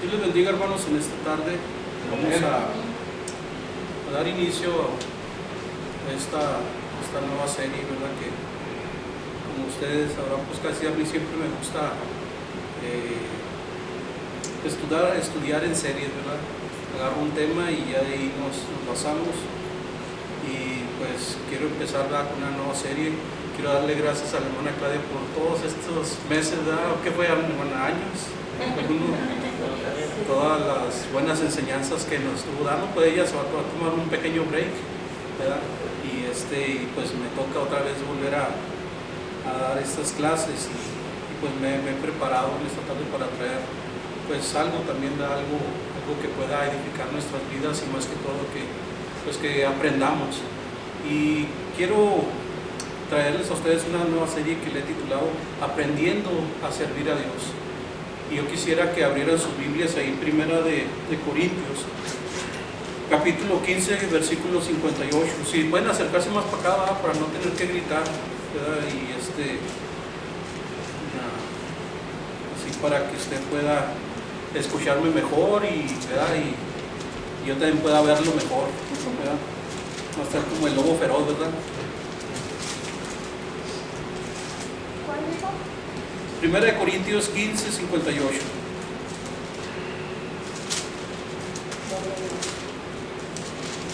Dios les bendiga, hermanos, en esta tarde. Vamos a dar inicio a esta nueva serie, ¿verdad? Que como ustedes sabrán, pues casi a mí siempre me gusta estudiar en series, ¿verdad? Agarro un tema y ya de ahí nos basamos. Y pues quiero empezar, ¿verdad?, con una nueva serie. Quiero darle gracias a la hermana Claudia por todos estos meses, ¿verdad? ¿Qué fue, hermana? Años. Todas las buenas enseñanzas que nos estuvo dando. Pues ella se va a tomar un pequeño break, ¿verdad? Y pues me toca otra vez volver a dar estas clases y pues me he preparado en esta tarde para traer pues algo también, algo que pueda edificar nuestras vidas y más que todo que aprendamos. Y quiero traerles a ustedes una nueva serie que le he titulado Aprendiendo a Servir a Dios. Y yo quisiera que abrieran sus Biblias ahí en Primera de Corintios, capítulo 15, versículo 58. Si pueden acercarse más para acá, ¿verdad?, para no tener que gritar, ¿verdad? Y así para que usted pueda escucharme mejor ¿verdad? Y yo también pueda verlo mejor, ¿verdad? No estar como el lobo feroz, ¿verdad? Primera de Corintios 15, 58.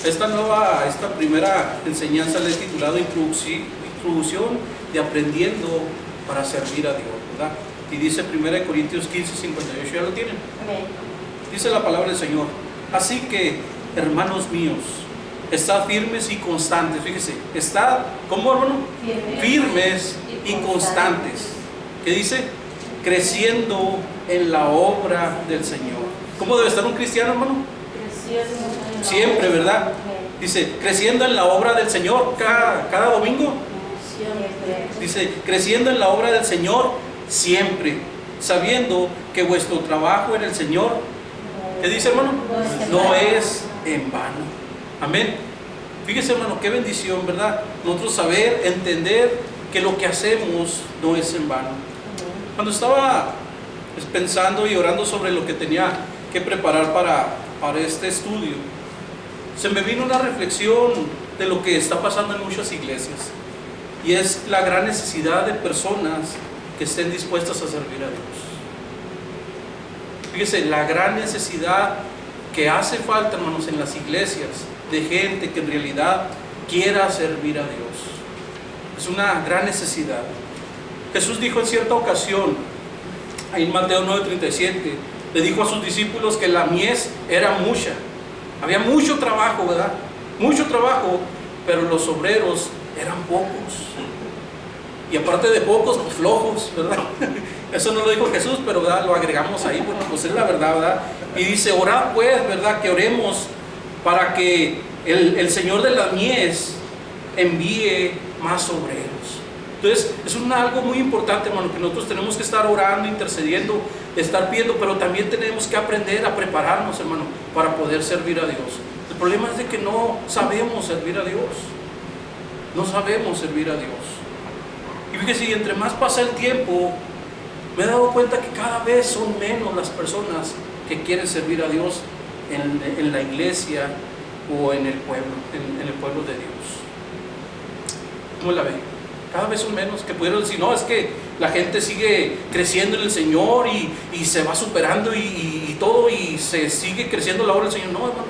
Esta primera enseñanza le he titulado Introducción de Aprendiendo para Servir a Dios, ¿verdad? Y dice Primera de Corintios 15, 58. ¿Ya lo tienen? Okay. Dice la palabra del Señor: así que, hermanos míos, estad firmes y constantes. Fíjese, estad, ¿cómo, hermano? Firmes y constantes. ¿Qué dice? Creciendo en la obra del Señor. ¿Cómo debe estar un cristiano, hermano? Siempre, ¿verdad? Dice, creciendo en la obra del Señor cada domingo. Dice, creciendo en la obra del Señor siempre, sabiendo que vuestro trabajo en el Señor, ¿qué dice, hermano? No es en vano. Amén. Fíjese, hermano, qué bendición, ¿verdad? Nosotros saber, entender que lo que hacemos no es en vano. Cuando estaba pensando y orando sobre lo que tenía que preparar para este estudio, se me vino una reflexión de lo que está pasando en muchas iglesias, y es la gran necesidad de personas que estén dispuestas a servir a Dios. Fíjese, la gran necesidad que hace falta, hermanos, en las iglesias, de gente que en realidad quiera servir a Dios. Es una gran necesidad. Jesús dijo en cierta ocasión, ahí en Mateo 9:37, le dijo a sus discípulos que la mies era mucha. Había mucho trabajo, ¿verdad? Mucho trabajo, pero los obreros eran pocos. Y aparte de pocos, pues flojos, ¿verdad? Eso no lo dijo Jesús, pero ¿verdad?, lo agregamos ahí, porque pues es la verdad, ¿verdad? Y dice, orad pues, ¿verdad?, que oremos para que el Señor de la mies envíe más obreros. Entonces, es algo muy importante, hermano, que nosotros tenemos que estar orando, intercediendo, estar pidiendo, pero también tenemos que aprender a prepararnos, hermano, para poder servir a Dios. El problema es de que no sabemos servir a Dios. No sabemos servir a Dios. Y fíjese, y entre más pasa el tiempo, me he dado cuenta que cada vez son menos las personas que quieren servir a Dios en la iglesia o en el pueblo de Dios. ¿Cómo la ven? Cada vez son menos, que pudieron decir, no, es que la gente sigue creciendo en el Señor y se va superando y todo, y se sigue creciendo la obra del Señor. No, hermano,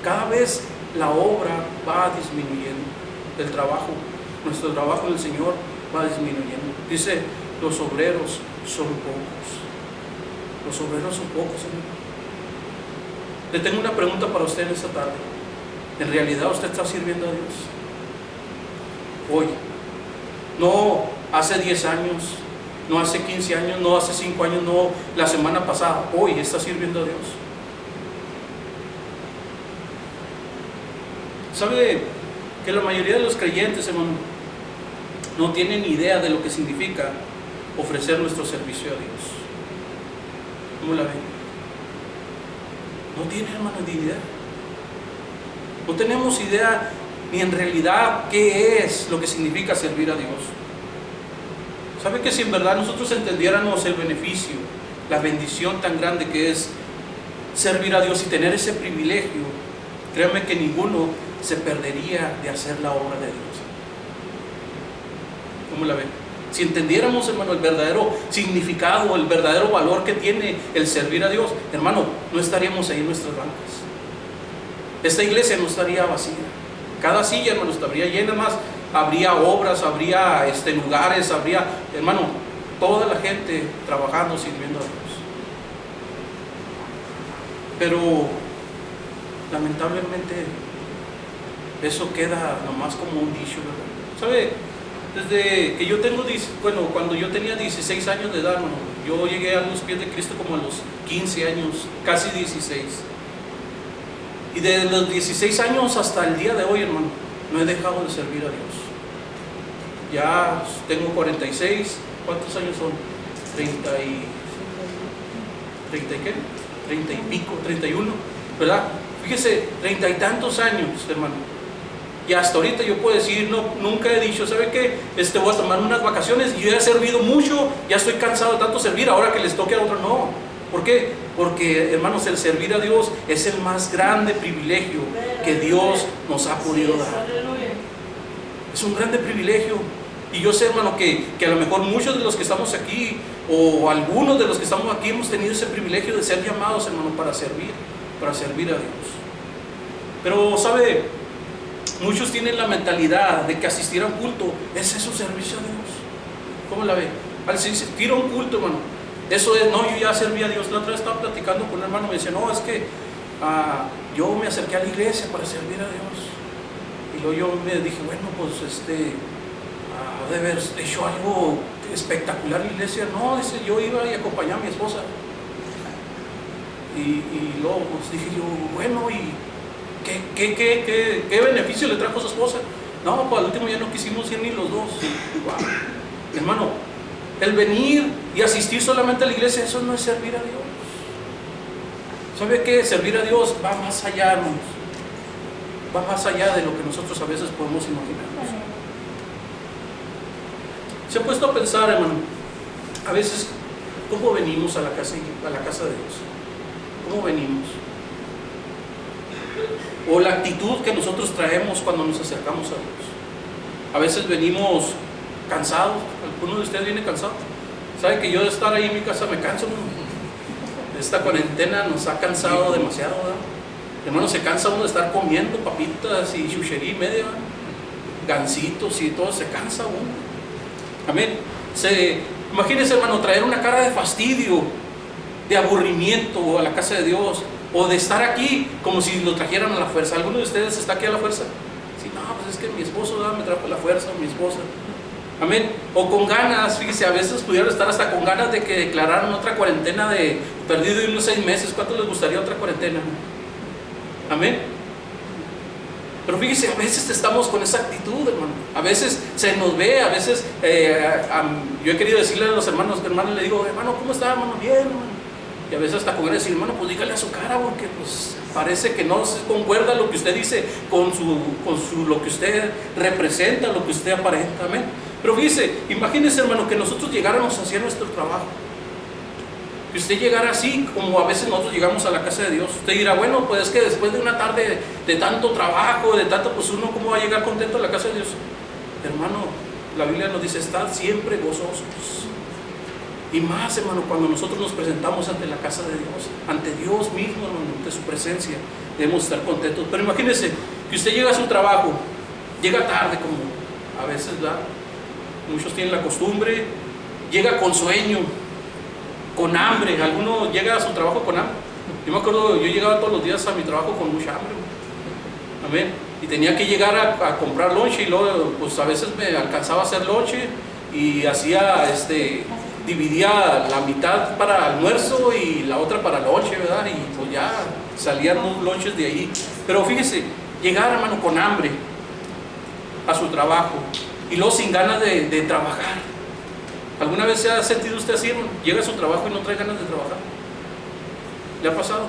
cada vez la obra va disminuyendo, el trabajo, nuestro trabajo en el Señor va disminuyendo. Dice, los obreros son pocos. Los obreros son pocos, hermano. Le tengo una pregunta para usted en esta tarde. ¿En realidad usted está sirviendo a Dios hoy? No hace 10 años, no hace 15 años, no hace 5 años, no la semana pasada. Hoy está sirviendo a Dios. ¿Sabe que la mayoría de los creyentes, hermano, no tienen idea de lo que significa ofrecer nuestro servicio a Dios? ¿Cómo la ven? No tienen, hermano, ni idea. No tenemos idea ni en realidad qué es lo que significa servir a Dios. ¿Sabe que si en verdad nosotros entendiéramos el beneficio, la bendición tan grande que es servir a Dios y tener ese privilegio, créanme que ninguno se perdería de hacer la obra de Dios. ¿Cómo la ven? Si entendiéramos, hermano, el verdadero significado, el verdadero valor que tiene el servir a Dios, hermano, no estaríamos ahí en nuestras bancas. Esta iglesia no estaría vacía. Cada silla, hermano, estaría llena más. Habría obras, habría lugares, habría, hermano, toda la gente trabajando, sirviendo a Dios. Pero lamentablemente eso queda nomás como un dicho, ¿verdad? ¿Sabe? Desde que yo tengo, cuando yo tenía 16 años de edad, hermano, yo llegué a los pies de Cristo como a los 15 años, casi 16. Y de los 16 años hasta el día de hoy, hermano, no he dejado de servir a Dios. Ya tengo 46, ¿cuántos años son? 30 y qué? 30 y pico, 31, ¿verdad? Fíjese, 30 y tantos años, hermano. Y hasta ahorita yo puedo decir, no, nunca he dicho, ¿sabe qué? Voy a tomar unas vacaciones y yo he servido mucho, ya estoy cansado de tanto servir, ahora que les toque a otro, no. ¿Por qué? Porque, hermanos, el servir a Dios es el más grande privilegio que Dios nos ha podido dar. Es un grande privilegio. Y yo sé, hermano, que a lo mejor muchos de los que estamos aquí, o algunos de los que estamos aquí, hemos tenido ese privilegio de ser llamados, hermano, para servir a Dios. Pero, ¿sabe? Muchos tienen la mentalidad de que asistir a un culto es su servicio a Dios. ¿Cómo la ve? Al asistir a un culto, hermano, eso es, no, yo ya serví a Dios. La otra vez estaba platicando con un hermano, me dice, no, es que yo me acerqué a la iglesia para servir a Dios. Y luego yo me dije, bueno, pues de haber hecho algo espectacular en la iglesia. No, dice, yo iba y acompañaba a mi esposa. Y luego pues dije yo, bueno, ¿y qué beneficio le trajo a su esposa? No, pues al último ya no quisimos ir ni los dos. Wow. Hermano, el venir y asistir solamente a la iglesia, eso no es servir a Dios. ¿Sabe qué? Servir a Dios va más allá, hermanos. Va más allá de lo que nosotros a veces podemos imaginarnos. Se ha puesto a pensar, hermano, a veces, ¿cómo venimos a la casa de Dios? ¿Cómo venimos? O la actitud que nosotros traemos cuando nos acercamos a Dios. A veces venimos cansados. ¿Alguno de ustedes viene cansado? ¿Sabe que yo de estar ahí en mi casa me canso? Esta cuarentena nos ha cansado demasiado, ¿verdad? Hermano, se cansa uno de estar comiendo papitas y chuchería y media, ¿verdad? Gancitos y todo, se cansa uno. Amén. Imagínense, hermano, traer una cara de fastidio, de aburrimiento a la casa de Dios, o de estar aquí como si lo trajeran a la fuerza. ¿Alguno de ustedes está aquí a la fuerza? Sí, no, pues es que mi esposo me trajo a la fuerza, mi esposa. Amén. O con ganas, fíjese, a veces pudieran estar hasta con ganas de que declararan otra cuarentena de perdido de unos 6 meses. ¿Cuánto les gustaría otra cuarentena? Amén. Pero fíjese, a veces estamos con esa actitud, hermano. A veces se nos ve, a veces yo he querido decirle a los hermanos, le digo, hermano, ¿cómo está, hermano? Bien, hermano. Y a veces hasta con él decir, hermano, pues dígale a su cara, porque pues parece que no se concuerda lo que usted dice con lo que usted representa, lo que usted aparenta. Amén. Pero fíjese, imagínese, hermano, que nosotros llegáramos a hacer nuestro trabajo. Que usted llegara así, como a veces nosotros llegamos a la casa de Dios. Usted dirá, bueno, pues es que después de una tarde de tanto trabajo, de tanto, pues uno, ¿cómo va a llegar contento a la casa de Dios? Hermano, la Biblia nos dice, estad siempre gozosos. Y más, hermano, cuando nosotros nos presentamos ante la casa de Dios, ante Dios mismo, hermano, ante su presencia, debemos estar contentos. Pero imagínense que usted llega a su trabajo, llega tarde, como a veces, ¿verdad? Muchos tienen la costumbre, llega con sueño, con hambre. Alguno llega a su trabajo con hambre. Yo me acuerdo, yo llegaba todos los días a mi trabajo con mucha hambre. Amén. Y tenía que llegar a comprar lonche, y luego pues a veces me alcanzaba a hacer lonche y hacía dividía la mitad para almuerzo y la otra para lonche, ¿verdad? Y pues ya salían los lonches de ahí. Pero fíjese, llegar, hermano, con hambre a su trabajo y luego sin ganas de trabajar. ¿Alguna vez se ha sentido usted así, hermano? Llega a su trabajo y no trae ganas de trabajar. ¿Le ha pasado?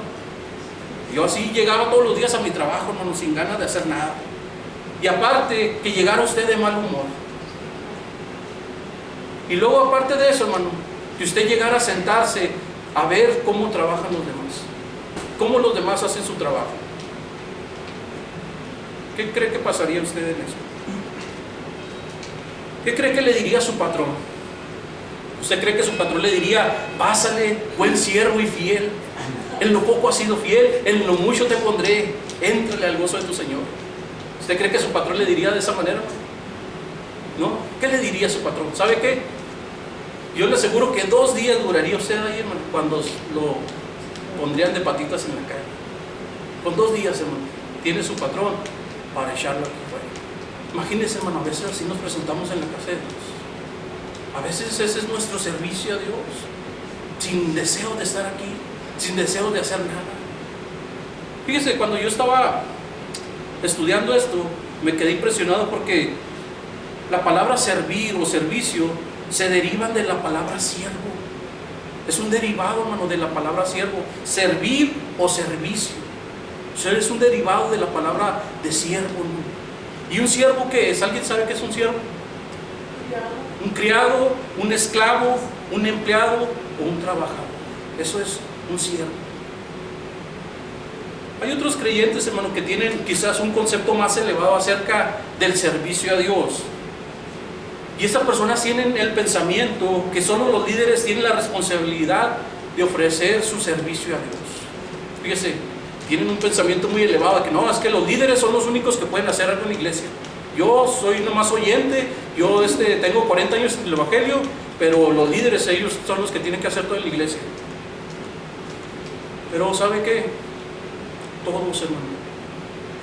Yo así llegaba todos los días a mi trabajo, hermano, sin ganas de hacer nada. Y aparte, que llegara usted de mal humor. Y luego, aparte de eso, hermano, que usted llegara a sentarse a ver cómo trabajan los demás. cómo los demás hacen su trabajo. ¿Qué cree que pasaría usted en eso? ¿Qué cree que le diría a su patrón? ¿Usted cree que su patrón le diría: pásale, buen siervo y fiel? En lo poco has sido fiel, en lo mucho te pondré, éntrale al gozo de tu Señor. ¿Usted cree que su patrón le diría de esa manera? ¿No? ¿Qué le diría a su patrón? ¿Sabe qué? Yo le aseguro que 2 días duraría usted ahí, hermano, cuando lo pondrían de patitas en la calle. Con 2 días, hermano, tiene su patrón para echarlo aquí fuera. Imagínense, hermano, a veces así nos presentamos en la casa de Dios. A veces ese es nuestro servicio a Dios, sin deseo de estar aquí, sin deseo de hacer nada. Fíjese, cuando yo estaba estudiando esto, me quedé impresionado porque la palabra servir o servicio se derivan de la palabra siervo. Es un derivado, hermano, de la palabra siervo. Servir o servicio. O sea, es un derivado de la palabra de siervo, hermano. ¿Y un siervo qué es? ¿Alguien sabe qué es un siervo? Un criado, un esclavo, un empleado o un trabajador. Eso es un siervo. Hay otros creyentes, hermano, que tienen quizás un concepto más elevado acerca del servicio a Dios. Y estas personas tienen el pensamiento que solo los líderes tienen la responsabilidad de ofrecer su servicio a Dios. Fíjese, tienen un pensamiento muy elevado de que no, es que los líderes son los únicos que pueden hacer algo en la iglesia. Yo soy nomás oyente, yo tengo 40 años en el Evangelio, pero los líderes, ellos son los que tienen que hacer todo en la iglesia. Pero ¿sabe qué? Todos, hermano,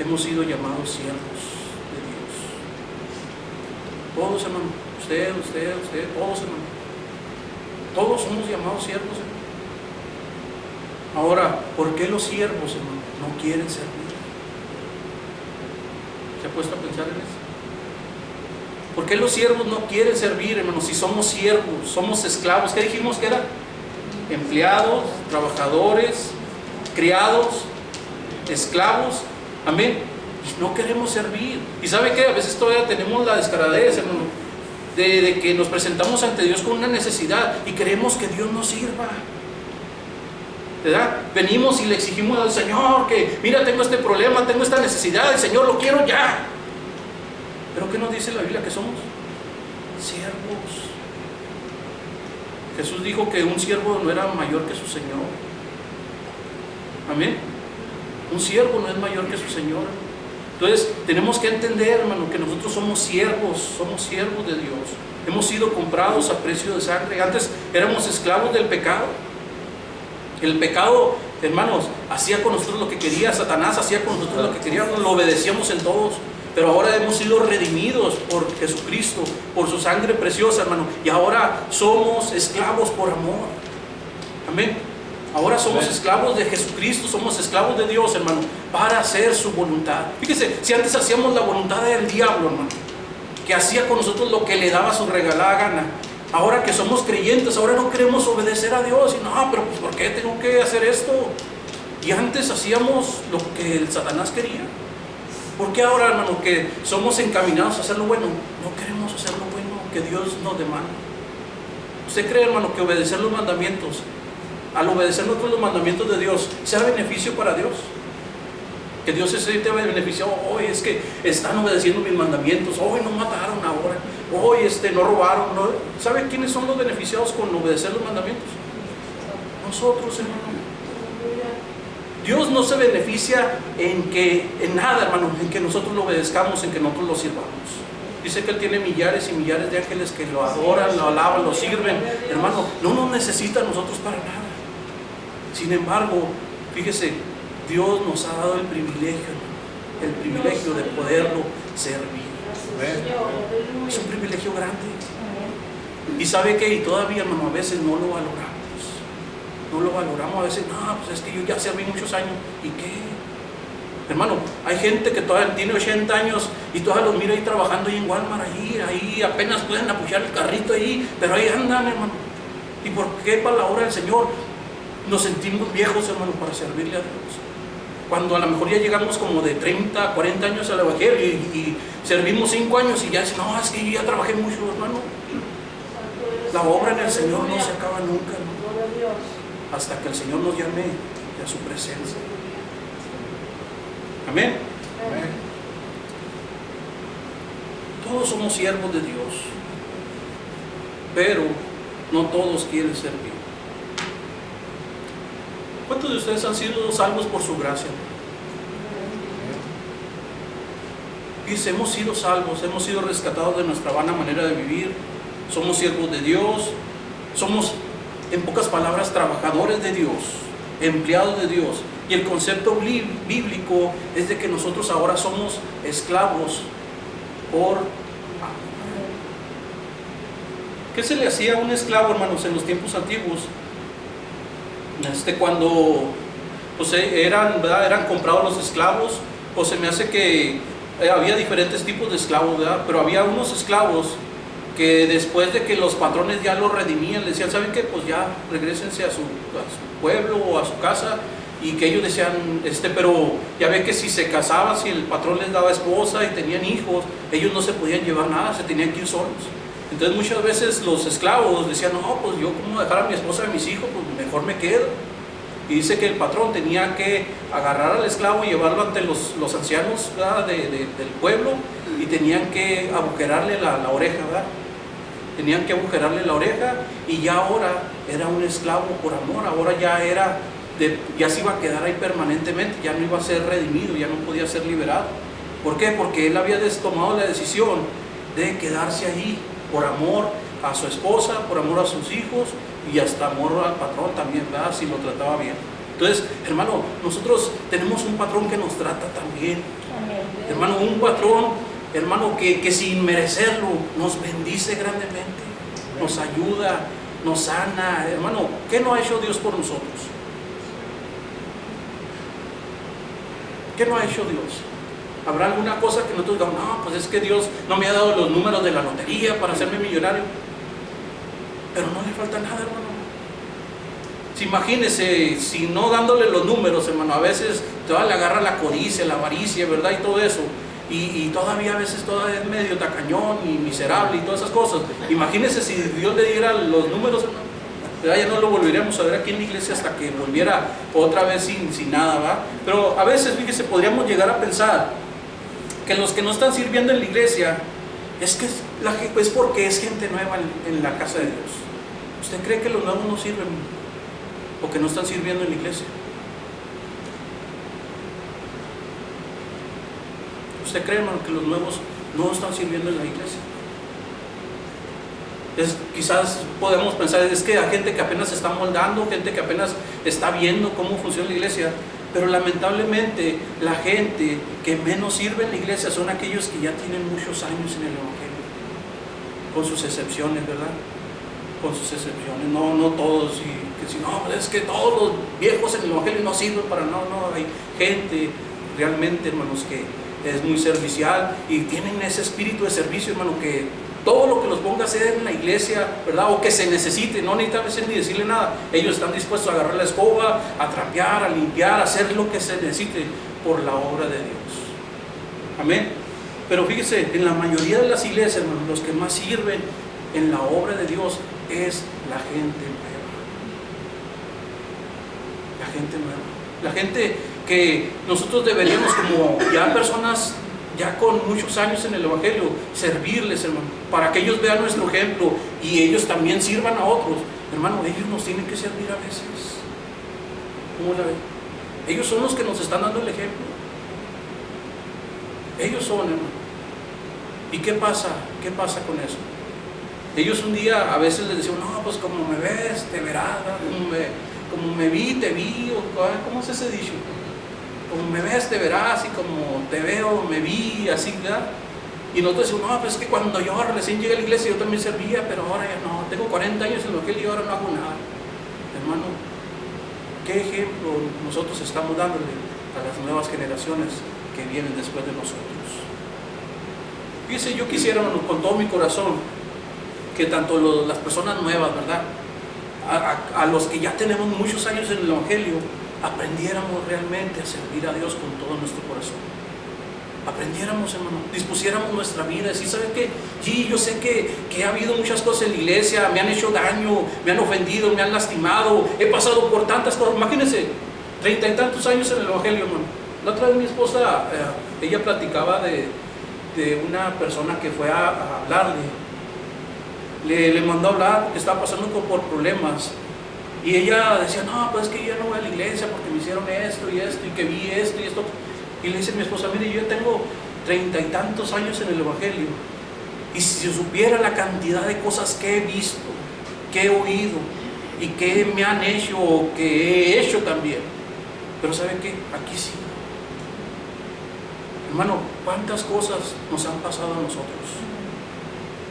hemos sido llamados siervos de Dios. Todos, hermano, usted, todos, hermano. Todos somos llamados siervos, hermano. Ahora, ¿por qué los siervos, hermano, no quieren servir? ¿Se ha puesto a pensar en eso? ¿Por qué los siervos no quieren servir, hermano? Si somos siervos, somos esclavos. ¿Qué dijimos que eran? Empleados, trabajadores, criados, esclavos. Amén. Y no queremos servir. ¿Y sabe qué? A veces todavía tenemos la descaradez, hermano, de que nos presentamos ante Dios con una necesidad y queremos que Dios nos sirva. ¿Verdad? Venimos y le exigimos al Señor que, mira, tengo este problema, tengo esta necesidad, el Señor lo quiero ya. ¿Pero qué nos dice la Biblia? Que somos siervos. Jesús dijo que un siervo no era mayor que su Señor. Amén. Un siervo no es mayor que su Señor. Entonces tenemos que entender, hermano, que nosotros somos siervos de Dios. Hemos sido comprados a precio de sangre. Antes éramos esclavos del pecado. El pecado, hermanos, hacía con nosotros lo que quería. Satanás hacía con nosotros lo que quería. Lo obedecíamos en todos. Pero ahora hemos sido redimidos por Jesucristo, por su sangre preciosa, hermano. Y ahora somos esclavos por amor. Amén. Ahora somos esclavos de Jesucristo, somos esclavos de Dios, hermano, para hacer su voluntad. Fíjese, si antes hacíamos la voluntad del diablo, hermano, que hacía con nosotros lo que le daba su regalada gana. Ahora que somos creyentes, ahora no queremos obedecer a Dios. Y no, pero pues, ¿por qué tengo que hacer esto? Y antes hacíamos lo que el Satanás quería. ¿Por qué ahora, hermano, que somos encaminados a hacer lo bueno, no queremos hacer lo bueno que Dios nos demanda? ¿Usted cree, hermano, que obedecer los mandamientos, al obedecer nosotros los mandamientos de Dios, sea beneficio para Dios? Que Dios se siente beneficiado. Hoy es que están obedeciendo mis mandamientos. Hoy no mataron ahora. Hoy no robaron. ¿No? ¿Sabe quiénes son los beneficiados con obedecer los mandamientos? Nosotros, hermano. Dios no se beneficia en nada, hermano, en que nosotros lo obedezcamos, en que nosotros lo sirvamos. Dice que Él tiene millares y millares de ángeles que lo adoran, lo alaban, lo sirven. Hermano, no nos necesita a nosotros para nada. Sin embargo, fíjese, Dios nos ha dado el privilegio de poderlo servir. Es un privilegio grande. Y sabe que, y todavía, hermano, a veces no lo valoramos. No lo valoramos, a veces, no, pues es que yo ya serví muchos años. ¿Y qué? Hermano, hay gente que todavía tiene 80 años y todavía los mira ahí trabajando ahí en Walmart, ahí apenas pueden apoyar el carrito ahí, pero ahí andan, hermano. ¿Y por qué para la obra del Señor nos sentimos viejos, hermano, para servirle a Dios? Cuando a lo mejor ya llegamos como de 30, 40 años al Evangelio y servimos 5 años y ya dicen, no, es que yo ya trabajé mucho, hermano. La obra en el Señor no se acaba nunca, hermano. Hasta que el Señor nos llame de su presencia. Amén. Amén. Todos somos siervos de Dios, pero no todos quieren servir. ¿Cuántos de ustedes han sido salvos por su gracia? Dice, hemos sido salvos, hemos sido rescatados de nuestra vana manera de vivir, somos siervos de Dios, somos, en pocas palabras, trabajadores de Dios, empleados de Dios. Y el concepto bíblico es de que nosotros ahora somos esclavos por amor. ¿Qué se le hacía a un esclavo, hermanos, en los tiempos antiguos? Cuando pues, eran comprados los esclavos, pues se me hace que había diferentes tipos de esclavos, ¿verdad? Pero había unos esclavos que después de que los patrones ya los redimían, le decían, ¿saben qué? Pues ya regrésense a su pueblo o a su casa, y que ellos decían, pero ya ve que si se casaban, si el patrón les daba esposa y tenían hijos, ellos no se podían llevar nada, se tenían que ir solos. Entonces muchas veces los esclavos decían, no, pues yo como dejar a mi esposa y a mis hijos, pues mejor me quedo. Y dice que el patrón tenía que agarrar al esclavo y llevarlo ante los ancianos, ¿verdad? Del pueblo, y tenían que agujerarle la oreja, ¿verdad? Tenían que agujerarle la oreja, y ya ahora era un esclavo por amor, ahora ya se iba a quedar ahí permanentemente, ya no iba a ser redimido, ya no podía ser liberado. ¿Por qué? Porque él había tomado la decisión de quedarse ahí por amor a su esposa, por amor a sus hijos y hasta amor al patrón también, ¿verdad? Si lo trataba bien. Entonces, hermano, nosotros tenemos un patrón que nos trata también. Hermano, un patrón, hermano, que sin merecerlo nos bendice grandemente, nos ayuda, nos sana. Hermano, ¿qué no ha hecho Dios por nosotros? ¿Qué no ha hecho Dios? ¿Habrá alguna cosa que nosotros digamos, no, pues es que Dios no me ha dado los números de la lotería para hacerme millonario? Pero no le falta nada, hermano. Si imagínese, si no dándole los números, hermano, a veces todavía le agarra la codicia, la avaricia, ¿verdad? Y todo eso. Y todavía a veces todavía es medio tacañón y miserable y todas esas cosas. Imagínese si Dios le diera los números, hermano. Ya no lo volveríamos a ver aquí en la iglesia hasta que volviera otra vez sin nada, ¿va? Pero a veces, fíjese, podríamos llegar a pensar que los que no están sirviendo en la iglesia es porque es gente nueva en la casa de Dios. ¿Usted cree que los nuevos no sirven o que no están sirviendo en la iglesia? ¿Usted cree, hermano, que los nuevos no están sirviendo en la iglesia? Quizás podemos pensar, es que hay gente que apenas se está moldando, gente que apenas está viendo cómo funciona la iglesia, pero lamentablemente la gente que menos sirve en la iglesia son aquellos que ya tienen muchos años en el evangelio, con sus excepciones, ¿verdad? Con sus excepciones, no todos, y que si no, es que todos los viejos en el evangelio no sirven para no, hay gente realmente, hermanos, que es muy servicial y tienen ese espíritu de servicio, hermano, que todo lo que los ponga a hacer en la iglesia, ¿verdad? O que se necesite, no necesita a veces ni decirle nada, ellos están dispuestos a agarrar la escoba, a trapear, a limpiar, a hacer lo que se necesite por la obra de Dios. Amén. Pero fíjese, en la mayoría de las iglesias, hermanos, los que más sirven en la obra de Dios es la gente nueva. La gente nueva. La gente que nosotros deberíamos, como ya personas ya con muchos años en el evangelio, servirles, hermano, para que ellos vean nuestro ejemplo y ellos también sirvan a otros. Hermano, ellos nos tienen que servir a veces. ¿Cómo la ven? Ellos son los que nos están dando el ejemplo. Ellos son, hermano. ¿Y qué pasa? ¿Qué pasa con eso? Ellos un día a veces les decían, no, pues como me ves, te verás, como me vi, te vi, o ¿cómo es ese dicho? Como me ves, te verás, y como te veo, me vi, así, ¿verdad? Y nosotros decimos, no, pues es que cuando yo recién llegué a la iglesia yo también servía, pero ahora ya no, tengo 40 años en lo que y ahora no hago nada. Hermano, ¿qué ejemplo nosotros estamos dándole a las nuevas generaciones que vienen después de nosotros? Fíjese, yo quisiera, hermano, con todo mi corazón, que tanto las personas nuevas, ¿verdad? A los que ya tenemos muchos años en el evangelio, aprendiéramos realmente a servir a Dios con todo nuestro corazón. Aprendiéramos, hermano, dispusiéramos nuestra vida. Decir, ¿sabe qué? Sí, yo sé que ha habido muchas cosas en la iglesia, me han hecho daño, me han ofendido, me han lastimado, he pasado por tantas cosas. Imagínense, 30 y tantos años en el Evangelio, hermano. La otra vez mi esposa, ella platicaba de una persona que fue a hablarle. Le mandó a hablar porque estaba pasando por problemas. Y ella decía, no, pues es que yo ya no voy a la iglesia porque me hicieron esto, y que vi esto y esto. Y le dice mi esposa, mire, yo tengo 30 y tantos años en el Evangelio. Y si supiera la cantidad de cosas que he visto, que he oído, y que me han hecho, o que he hecho también. Pero ¿sabe qué? Aquí sí. Hermano, ¿cuántas cosas nos han pasado a nosotros?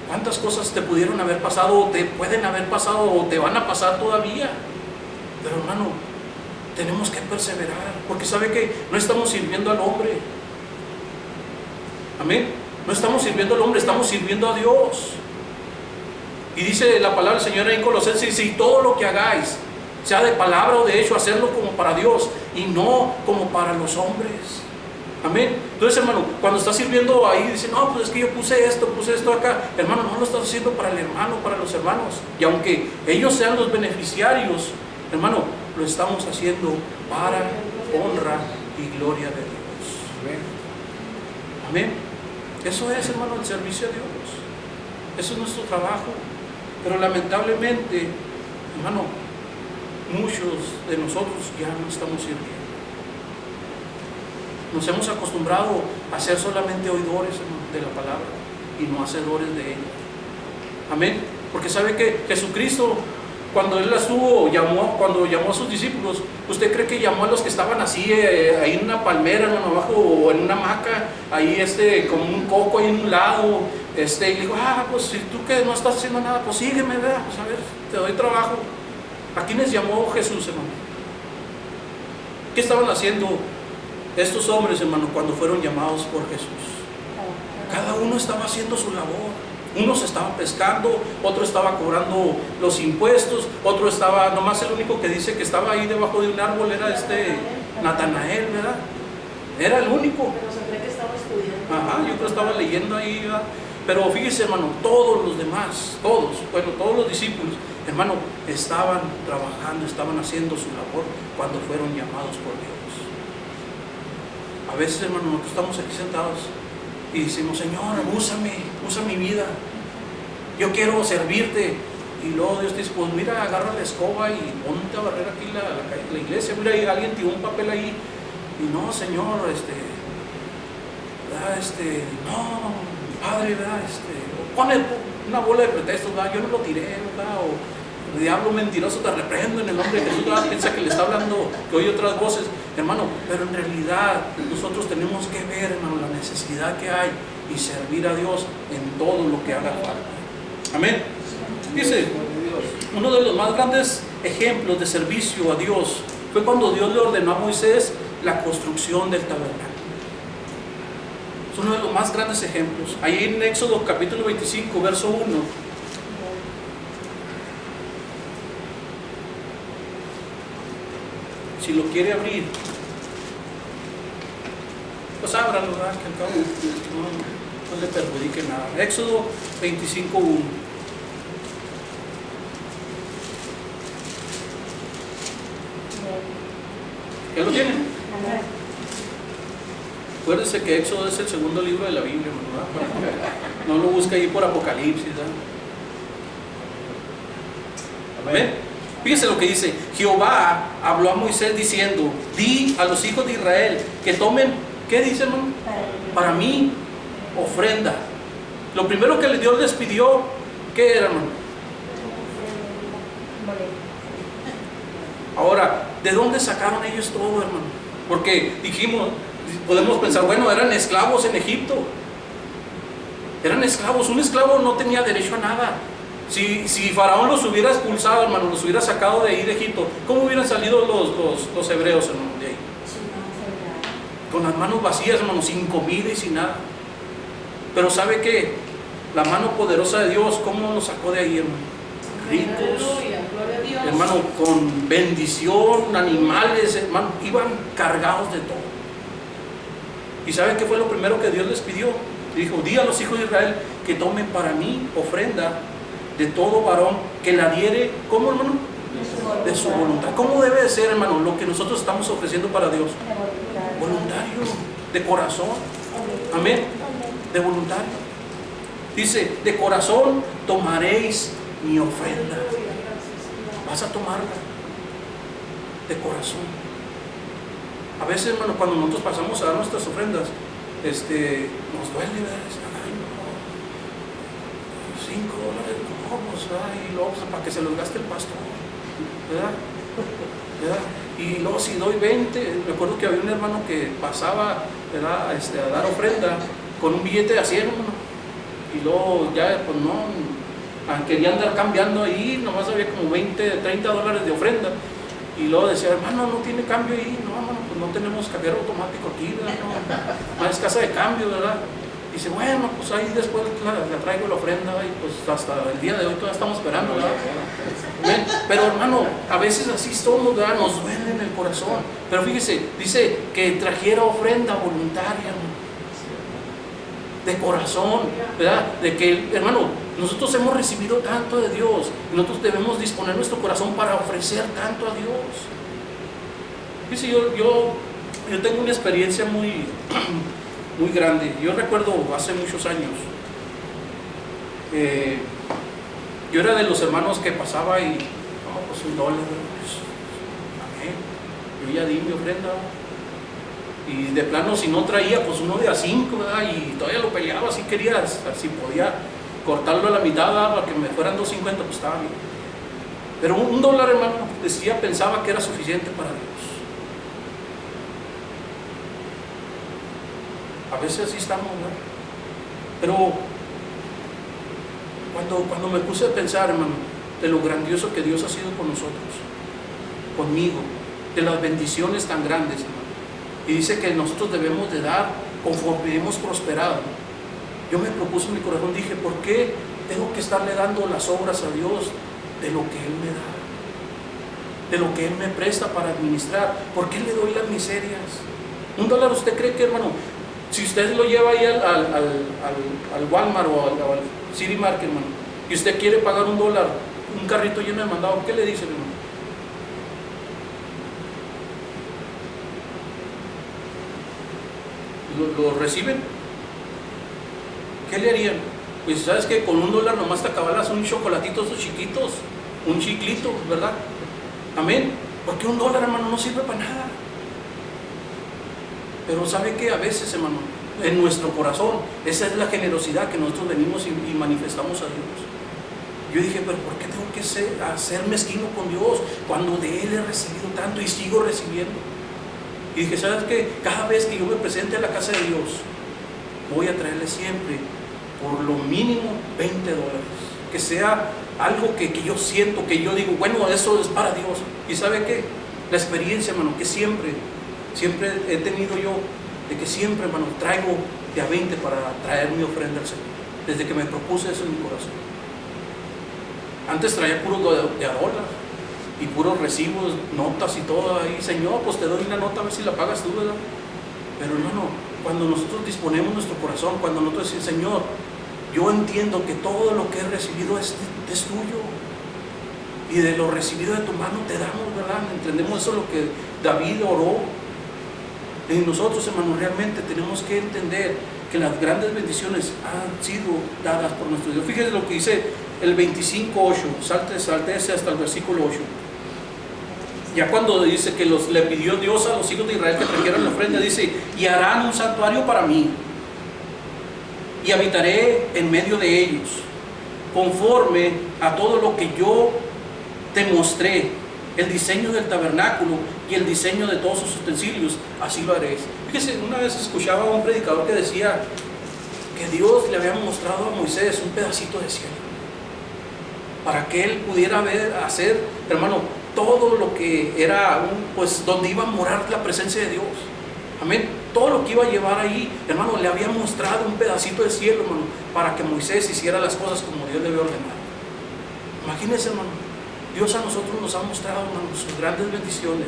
¿Cuántas cosas te pudieron haber pasado, o te pueden haber pasado, o te van a pasar todavía? Pero hermano, tenemos que perseverar, porque ¿sabe qué? No estamos sirviendo al hombre. Amén. No estamos sirviendo al hombre, estamos sirviendo a Dios. Y dice la palabra del Señor en Colosenses, si todo lo que hagáis, sea de palabra o de hecho, hacerlo como para Dios y no como para los hombres. Amén. Entonces, hermano, cuando estás sirviendo ahí, dice, no, pues es que yo puse esto acá. Hermano, no lo estás haciendo para el hermano, para los hermanos. Y aunque ellos sean los beneficiarios, hermano, lo estamos haciendo para honra y gloria de Dios. Amén. Amén. Eso es, hermano, el servicio a Dios. Eso es nuestro trabajo. Pero lamentablemente, hermano, muchos de nosotros ya no estamos sirviendo. Nos hemos acostumbrado a ser solamente oidores de la palabra y no hacedores de ella. Amén. Porque sabe que Jesucristo, cuando Él cuando llamó a sus discípulos, ¿usted cree que llamó a los que estaban así, ahí en una palmera, hermano, abajo, o en una hamaca, ahí como un coco ahí en un lado, y le dijo, pues si tú que no estás haciendo nada, pues sígueme, ¿verdad? Pues a ver, te doy trabajo. ¿A quiénes llamó Jesús, hermano? ¿Qué estaban haciendo estos hombres, hermano, cuando fueron llamados por Jesús? Cada uno estaba haciendo su labor. Unos estaban pescando, otro estaba cobrando los impuestos, otro estaba, nomás el único que dice que estaba ahí debajo de un árbol era Natanael, ¿verdad? Era el único. Pero se cree que estaba estudiando. Ajá, yo creo que estaba leyendo ahí, ¿verdad? Pero fíjese, hermano, todos los demás, todos los discípulos, hermano, estaban trabajando, estaban haciendo su labor cuando fueron llamados por Dios. A veces, hermano, nosotros estamos aquí sentados y decimos, Señor, usa mi vida, yo quiero servirte. Y luego Dios te dice, pues mira, agarra la escoba y ponte a barrer aquí la iglesia. Mira, ahí alguien tiró un papel ahí. Y no, Señor, no, Padre, ¿verdad? Pone una bola de pretextos, ¿verdad? Yo no lo tiré, ¿verdad? O el diablo mentiroso, te reprendo en el nombre de Jesús, ¿verdad? Piensa que le está hablando, que oye otras voces, hermano. Pero en realidad nosotros tenemos que ver, hermano, la necesidad que hay y servir a Dios en todo lo que haga falta. Amén. Dice, uno de los más grandes ejemplos de servicio a Dios fue cuando Dios le ordenó a Moisés la construcción del tabernáculo. Es uno de los más grandes ejemplos. Ahí en Éxodo capítulo 25, verso 1. Si lo quiere abrir, pues ábralo, ¿verdad? Que al cabo no le perjudique nada. Éxodo 25, 1. ¿Ya lo tienen? Acuérdense que Éxodo es el segundo libro de la Biblia, ¿verdad? No lo busca ahí por Apocalipsis, ¿verdad? Amén. Fíjense lo que dice: Jehová habló a Moisés diciendo, di a los hijos de Israel que tomen, ¿qué dice, hermano? Para mí, ofrenda. Lo primero que Dios les pidió, ¿qué era, hermano? Ahora, ¿de dónde sacaron ellos todo, hermano? Porque podemos pensar, bueno, eran esclavos en Egipto. Eran esclavos. Un esclavo no tenía derecho a nada. Si Faraón los hubiera expulsado, hermano, los hubiera sacado de ahí de Egipto, ¿cómo hubieran salido los hebreos, hermano, de ahí? Con las manos vacías, hermano, sin comida y sin nada. Pero ¿sabe qué? La mano poderosa de Dios, ¿cómo los sacó de ahí, hermano? Ricos, hermano, con bendición, animales, hermano, iban cargados de todo. ¿Y saben qué fue lo primero que Dios les pidió? Dijo, di a los hijos de Israel que tomen para mí ofrenda de todo varón que la diere, ¿cómo, hermano? De su voluntad. ¿Cómo debe de ser, hermano, lo que nosotros estamos ofreciendo para Dios? Voluntario, de corazón. Amén. De voluntario. Dice, de corazón tomaréis mi ofrenda. Vas a tomarla de corazón. A veces, hermano, cuando nosotros pasamos a dar nuestras ofrendas, nos duele, ¿verdad? Ay, no, $5, no, pues, ay, luego, pues, para que se los gaste el pastor, ¿verdad? ¿Verdad? Y luego si doy 20, me acuerdo que había un hermano que pasaba, ¿verdad? A dar ofrenda con un billete de 100, hermano. Y luego ya, pues no, quería andar cambiando ahí, nomás había como $20, $30 de ofrenda. Y luego decía, hermano, no tiene cambio ahí. No, hermano, pues no tenemos cajero automático aquí, ¿verdad? No es casa de cambio, ¿verdad? Dice, bueno, pues ahí después le traigo la ofrenda y pues hasta el día de hoy todavía estamos esperando, ¿verdad? ¿Ven? Pero hermano, a veces así somos, ¿verdad? Nos duele en el corazón. Pero fíjese, dice que trajera ofrenda voluntaria, hermano. De corazón, ¿verdad? De que, hermano, nosotros hemos recibido tanto de Dios y nosotros debemos disponer nuestro corazón para ofrecer tanto a Dios. Fíjese, yo tengo una experiencia muy grande. Yo recuerdo hace muchos años, yo era de los hermanos que pasaba y, no, pues $1, pues, amén, yo ya di mi ofrenda. Y de plano, si no traía, pues uno de a 5, ¿verdad? Y todavía lo peleaba, si quería, si podía cortarlo a la mitad, ¿verdad? Para que me fueran $2.50, pues estaba bien. Pero $1, hermano, pensaba que era suficiente para Dios. A veces así estamos, ¿verdad? Pero cuando me puse a pensar, hermano, de lo grandioso que Dios ha sido con nosotros, conmigo, de las bendiciones tan grandes, hermano, y dice que nosotros debemos de dar conforme hemos prosperado. Yo me propuse en mi corazón, dije, ¿por qué tengo que estarle dando las obras a Dios de lo que Él me da? De lo que Él me presta para administrar. ¿Por qué le doy las miserias? $1, ¿usted cree que, hermano, si usted lo lleva ahí al Walmart o al City Market, hermano, y usted quiere pagar $1, un carrito lleno de mandado, ¿qué le dice, hermano? ¿Lo reciben? ¿Qué le harían? Pues sabes que con $1 nomás te acabarás un chocolatito esos chiquitos, un chiclito, ¿verdad? Amén. Porque $1, hermano, no sirve para nada. Pero ¿sabe qué? A veces, hermano, en nuestro corazón, esa es la generosidad que nosotros venimos y manifestamos a Dios. Yo dije, pero ¿por qué tengo que ser mezquino con Dios cuando de Él he recibido tanto y sigo recibiendo? Y dije, ¿sabes qué? Cada vez que yo me presente a la casa de Dios, voy a traerle siempre, por lo mínimo, $20. Que sea algo que yo siento, que yo digo, bueno, eso es para Dios. ¿Y sabe qué? La experiencia, hermano, que siempre he tenido yo, de que siempre, hermano, traigo de a 20 para traer mi ofrenda al Señor. Desde que me propuse eso en mi corazón. Antes traía puros de a $1. Y puros recibos, notas y todo ahí, Señor, pues te doy una nota a ver si la pagas tú, ¿verdad? Pero hermano, cuando nosotros disponemos nuestro corazón, cuando nosotros decimos, Señor, yo entiendo que todo lo que he recibido es tuyo, y de lo recibido de tu mano te damos, ¿verdad? Entendemos eso, lo que David oró. Y nosotros, hermano, realmente tenemos que entender que las grandes bendiciones han sido dadas por nuestro Dios. Fíjense lo que dice el 25:8, salte hasta el versículo 8. Ya cuando dice que le pidió Dios a los hijos de Israel que trajeran la ofrenda, dice, y harán un santuario para mí, y habitaré en medio de ellos, conforme a todo lo que yo te mostré, el diseño del tabernáculo y el diseño de todos sus utensilios, así lo haréis. Fíjese, una vez escuchaba a un predicador que decía que Dios le había mostrado a Moisés un pedacito de cielo, para que él pudiera hacer, hermano, todo lo que era, pues donde iba a morar la presencia de Dios. Amén. Todo lo que iba a llevar ahí, hermano, le había mostrado un pedacito de cielo, hermano, para que Moisés hiciera las cosas como Dios le había ordenado. Imagínense, hermano, Dios a nosotros nos ha mostrado, hermano, sus grandes bendiciones,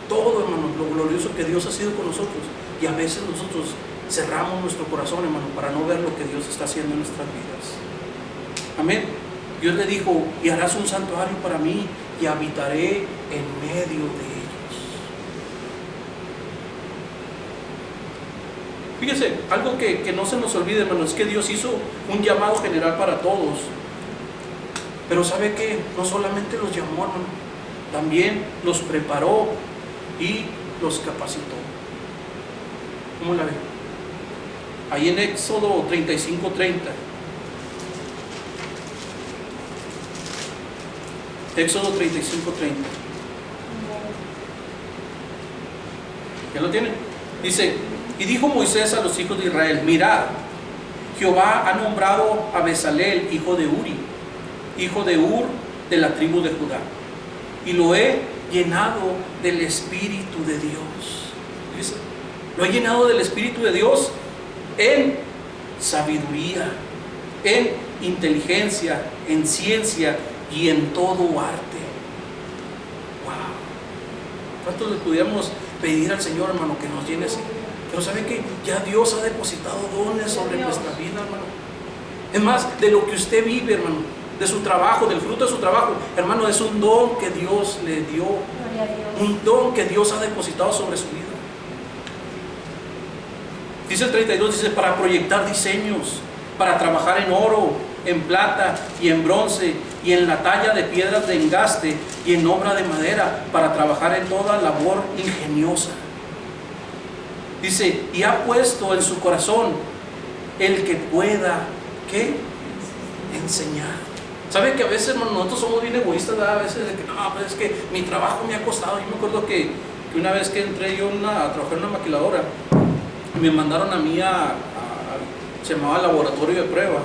todo, hermano, lo glorioso que Dios ha sido con nosotros, y a veces nosotros cerramos nuestro corazón, hermano, para no ver lo que Dios está haciendo en nuestras vidas. Amén. Dios le dijo: y harás un santuario para mí y habitaré en medio de ellos. Fíjese, algo que no se nos olvide, hermano, es que Dios hizo un llamado general para todos. Pero ¿sabe qué? No solamente los llamó, hermano, también los preparó y los capacitó. ¿Cómo la ve? Ahí en Éxodo 35:30. Éxodo 35:30. ¿Ya lo tienen? Dice: y dijo Moisés a los hijos de Israel: mirad, Jehová ha nombrado a Bezalel, hijo de Uri, hijo de Ur, de la tribu de Judá, y lo he llenado del Espíritu de Dios. ¿Dice? Lo he llenado del Espíritu de Dios en sabiduría, en inteligencia, en ciencia y en todo arte. Wow. ¿Cuánto le pudiéramos pedir al Señor, hermano, que nos llene así? Pero ¿sabe qué? Ya Dios ha depositado dones sobre nuestra vida, hermano. Es más, de lo que usted vive, hermano, de su trabajo, del fruto de su trabajo, hermano, es un don que Dios le dio. Un don que Dios ha depositado sobre su vida. Dice el 32, dice: para proyectar diseños, para trabajar en oro, en plata y en bronce, y en la talla de piedras de engaste y en obra de madera, para trabajar en toda labor ingeniosa. Dice: y ha puesto en su corazón el que pueda, ¿qué? Enseñar. ¿Sabe que a veces, hermano, nosotros somos bien egoístas, ¿verdad? A veces de que no, pues es que mi trabajo me ha costado. Yo me acuerdo que una vez que entré yo a trabajar en una maquiladora, me mandaron a mí se llamaba laboratorio de prueba,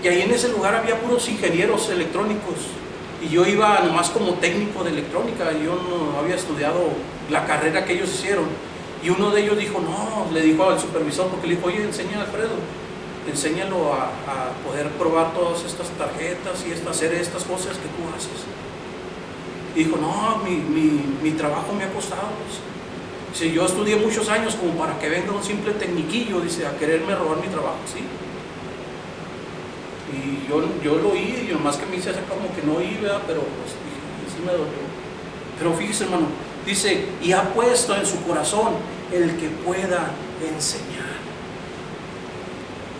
y ahí en ese lugar había puros ingenieros electrónicos, y yo iba nomás como técnico de electrónica. Yo no había estudiado la carrera que ellos hicieron, y uno de ellos dijo, no, le dijo al supervisor, porque le dijo: oye, enseña a Alfredo, enséñalo a poder probar todas estas tarjetas y hacer estas cosas que tú haces. Y dijo: no, mi trabajo me ha costado. Si yo estudié muchos años como para que venga un simple tecniquillo, dice, a quererme robar mi trabajo, ¿sí? Y yo lo oí, y nomás que me hice como que no iba, pero pues dije, sí me dolió. Pero fíjese, hermano, dice: y ha puesto en su corazón el que pueda enseñar.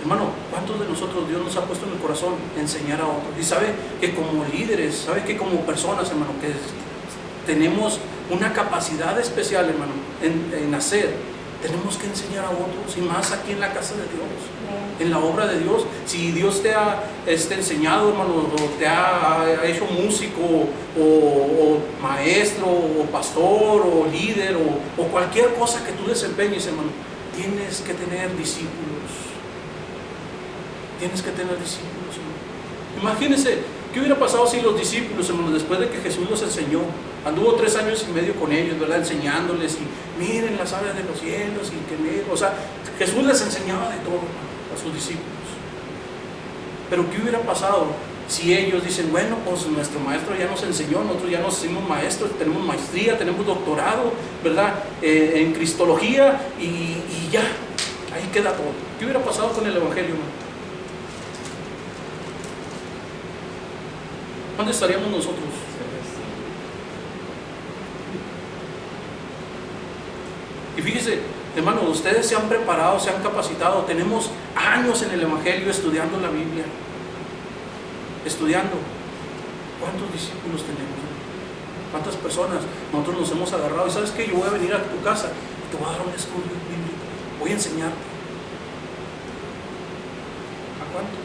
Hermano, ¿cuántos de nosotros Dios nos ha puesto en el corazón enseñar a otros? Y sabe que como líderes, sabe que como personas, hermano, que tenemos una capacidad especial, hermano, en hacer, tenemos que enseñar a otros, y más aquí en la casa de Dios, en la obra de Dios. Si Dios te ha enseñado, hermano, o te ha hecho músico, o maestro, o pastor, o líder, o cualquier cosa que tú desempeñes, hermano, tienes que tener discípulos. Tienes que tener discípulos, hermano. Imagínense, ¿qué hubiera pasado si los discípulos, hermano, después de que Jesús los enseñó, anduvo 3 años y medio con ellos, ¿verdad? Enseñándoles, y miren las aves de los cielos, y que o sea, Jesús les enseñaba de todo, hermano, a sus discípulos. Pero ¿qué hubiera pasado si ellos dicen: bueno, pues nuestro maestro ya nos enseñó, nosotros ya nos hicimos maestros, tenemos maestría, tenemos doctorado, ¿verdad? En cristología, y ya, ahí queda todo? ¿Qué hubiera pasado con el evangelio, hermano? ¿Dónde estaríamos nosotros? Y fíjese, hermano, ustedes se han preparado, se han capacitado. Tenemos años en el evangelio estudiando la Biblia, estudiando. ¿Cuántos discípulos tenemos? ¿Cuántas personas nosotros nos hemos agarrado? Y ¿sabes qué? Yo voy a venir a tu casa y te voy a dar un estudio bíblico, voy a enseñarte. ¿A cuántos?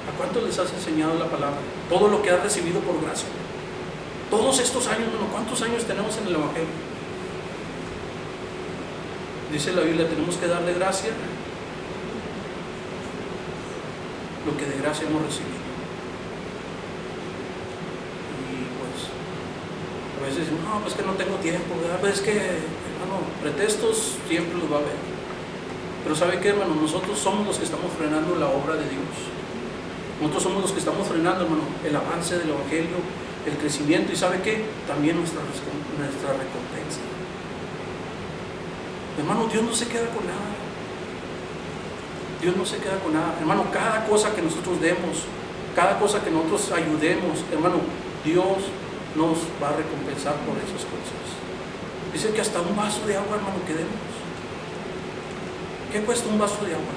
¿A cuántos les has enseñado la palabra? Todo lo que has recibido por gracia. Todos estos años, hermano, ¿cuántos años tenemos en el evangelio? Dice la Biblia: tenemos que darle gracia lo que de gracia hemos recibido. Y pues a veces dicen: no, pues que no tengo tiempo, ¿verdad? Pues es que, hermano, pretextos siempre los va a haber. Pero ¿sabe qué, hermano? Nosotros somos los que estamos frenando la obra de Dios. Nosotros somos los que estamos frenando, hermano, el avance del evangelio, el crecimiento, y ¿sabe qué? También nuestra recompensa. Hermano, Dios no se queda con nada. Dios no se queda con nada. Hermano, cada cosa que nosotros demos, cada cosa que nosotros ayudemos, hermano, Dios nos va a recompensar por esas cosas. Dice que hasta un vaso de agua, hermano, que demos. ¿Qué cuesta un vaso de agua?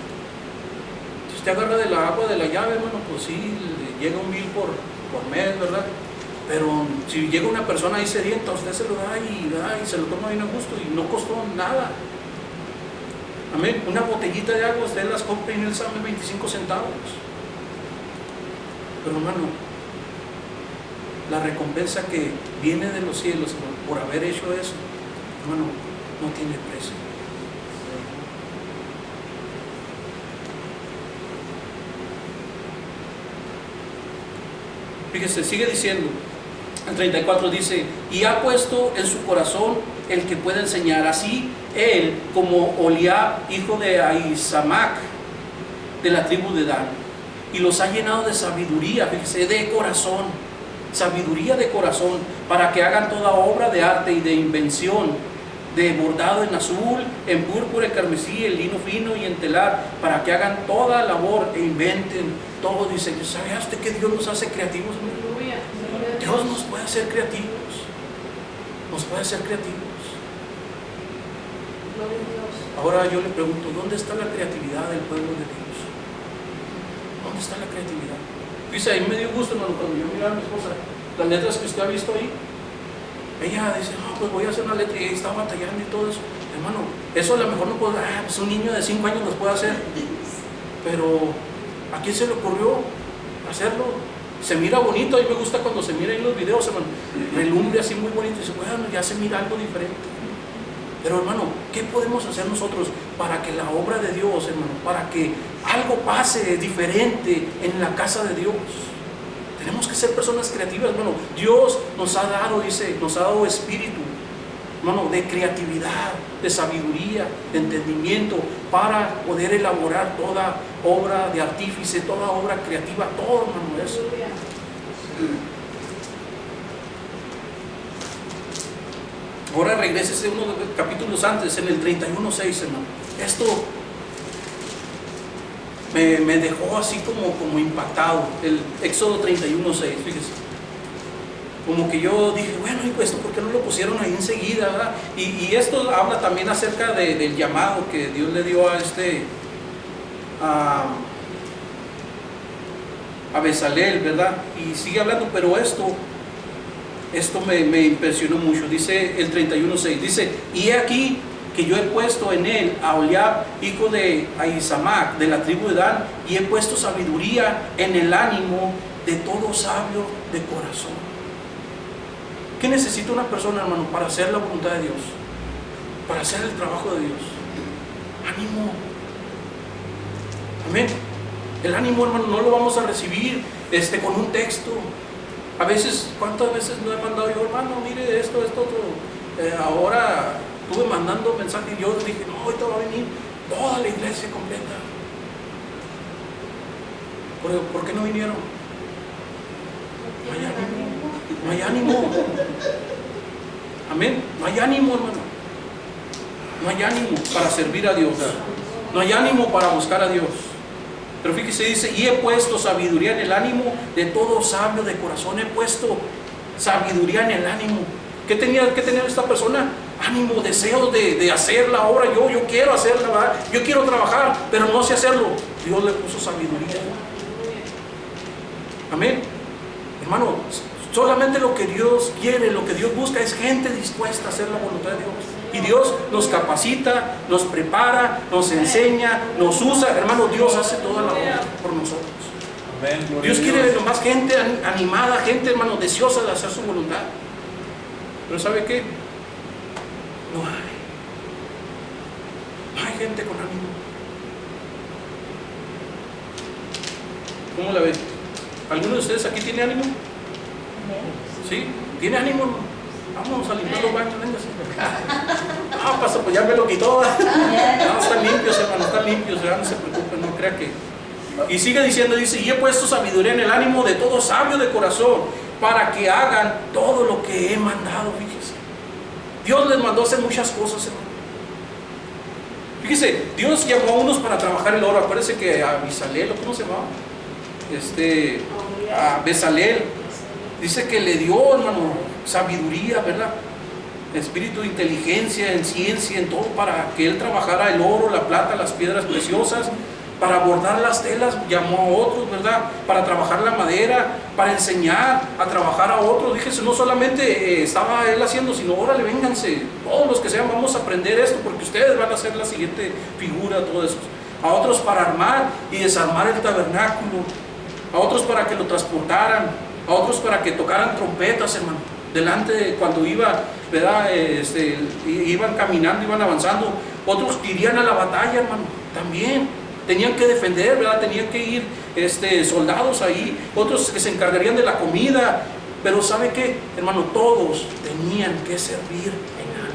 Si usted agarra de la agua de la llave, hermano, pues sí, le llega un mil por mes, ¿verdad? Pero si llega una persona ahí sedienta, usted se lo da y se lo toma bien a gusto y no costó nada. Amén. Una botellita de agua usted las compra en el Same 25 centavos. Pero hermano, la recompensa que viene de los cielos, hermano, por haber hecho eso, hermano, no tiene precio. Fíjese, sigue diciendo, el 34 dice, y ha puesto en su corazón el que pueda enseñar, así él como Oliab, hijo de Ahisamac, de la tribu de Dan, y los ha llenado de sabiduría, fíjese, de corazón, sabiduría de corazón, para que hagan toda obra de arte y de invención, de bordado en azul, en púrpura, en carmesí, en lino fino y en telar, para que hagan toda labor e inventen todo diseño. ¿Sabe usted que Dios nos hace creativos? Dios nos puede hacer creativos. Nos puede hacer creativos. Ahora yo le pregunto, ¿dónde está la creatividad del pueblo de Dios? ¿Dónde está la creatividad? Dice, ahí me dio gusto, hermano, cuando yo miraba a mi esposa, las letras que usted ha visto ahí. Ella dice, no, pues voy a hacer una letra, y ella está batallando y todo eso. Hermano, eso a lo mejor no puede, pues un niño de 5 años los puede hacer. Pero, ¿a quién se le ocurrió hacerlo? Se mira bonito, a mí me gusta cuando se mira en los videos, hermano, relumbre así muy bonito, y dice, bueno, ya se mira algo diferente. Pero hermano, ¿qué podemos hacer nosotros para que la obra de Dios, hermano, para que algo pase diferente en la casa de Dios? Tenemos que ser personas creativas, hermano. Dios nos ha dado, dice, nos ha dado espíritu, hermano, de creatividad, de sabiduría, de entendimiento, para poder elaborar toda obra de artífice, toda obra creativa, todo, hermano, eso. Ahora regrese unos capítulos antes, en el 31:6, hermano. Esto me dejó así como impactado. El Éxodo 31:6, fíjese. Como que yo dije, bueno, ¿y esto por qué no lo pusieron ahí enseguida, verdad? Y esto habla también acerca del llamado que Dios le dio a Bezalel, ¿verdad? Y sigue hablando, pero esto me impresionó mucho. Dice el 31:6, dice, y he aquí que yo he puesto en él a Oliab, hijo de Ahisamac, de la tribu de Dan, y he puesto sabiduría en el ánimo de todo sabio de corazón. ¿Qué necesita una persona, hermano, para hacer la voluntad de Dios? Para hacer el trabajo de Dios. Ánimo. Amén. El ánimo, hermano, no lo vamos a recibir con un texto. A veces, ¿cuántas veces no he mandado yo, hermano, mire esto, otro? Ahora estuve mandando mensajes y yo dije, no, ahorita va a venir toda la iglesia completa. ¿Por qué no vinieron? No hay ánimo. Amén. No hay ánimo, hermano. No hay ánimo para servir a Dios. No hay ánimo para buscar a Dios. Pero fíjese, dice, y he puesto sabiduría en el ánimo de todo sabio de corazón. He puesto sabiduría en el ánimo. ¿Qué tenía que tener esta persona? Ánimo, deseo de hacer la obra. Yo quiero hacerla, ¿verdad? Yo quiero trabajar, pero no sé hacerlo. Dios le puso sabiduría. Amén. Hermano, solamente lo que Dios quiere, lo que Dios busca es gente dispuesta a hacer la voluntad de Dios. Y Dios nos capacita, nos prepara, nos enseña, nos usa. Hermano, Dios hace toda la obra por nosotros. Amén. Dios quiere nomás gente animada, gente, hermano, deseosa de hacer su voluntad. Pero ¿sabe qué? No hay gente con ánimo. ¿Cómo la ven? ¿Alguno de ustedes aquí tiene ánimo? ¿Sí? ¿Tiene ánimo? Vamos a limpiar los baños, véngase. Pastor, pues ya me lo quitó. No, están limpios, hermano, están limpios, ya no se preocupen, no crea que. Y sigue diciendo, dice, y he puesto sabiduría en el ánimo de todo sabio de corazón, para que hagan todo lo que he mandado, fíjese. Dios les mandó hacer muchas cosas, hermano. Fíjese, Dios llamó a unos para trabajar el oro. Acuérdense que a Bezalel, ¿cómo se llamaba? A Bezalel, dice que le dio, hermano, sabiduría, ¿verdad? Espíritu de inteligencia, en ciencia, en todo, para que él trabajara el oro, la plata, las piedras preciosas, para bordar las telas. Llamó a otros, ¿verdad? Para trabajar la madera, para enseñar a trabajar a otros. Fíjese, no solamente estaba él haciendo, sino órale, vénganse, todos los que sean, vamos a aprender esto, porque ustedes van a ser la siguiente figura, todo eso. A otros para armar y desarmar el tabernáculo, a otros para que lo transportaran, a otros para que tocaran trompetas, hermano, delante de cuando iba, ¿verdad? Iban caminando, iban avanzando. Otros irían a la batalla, hermano, también tenían que defender, ¿verdad? Tenían que ir soldados ahí, otros que se encargarían de la comida. Pero ¿sabe qué, hermano? Todos tenían que servir en algo.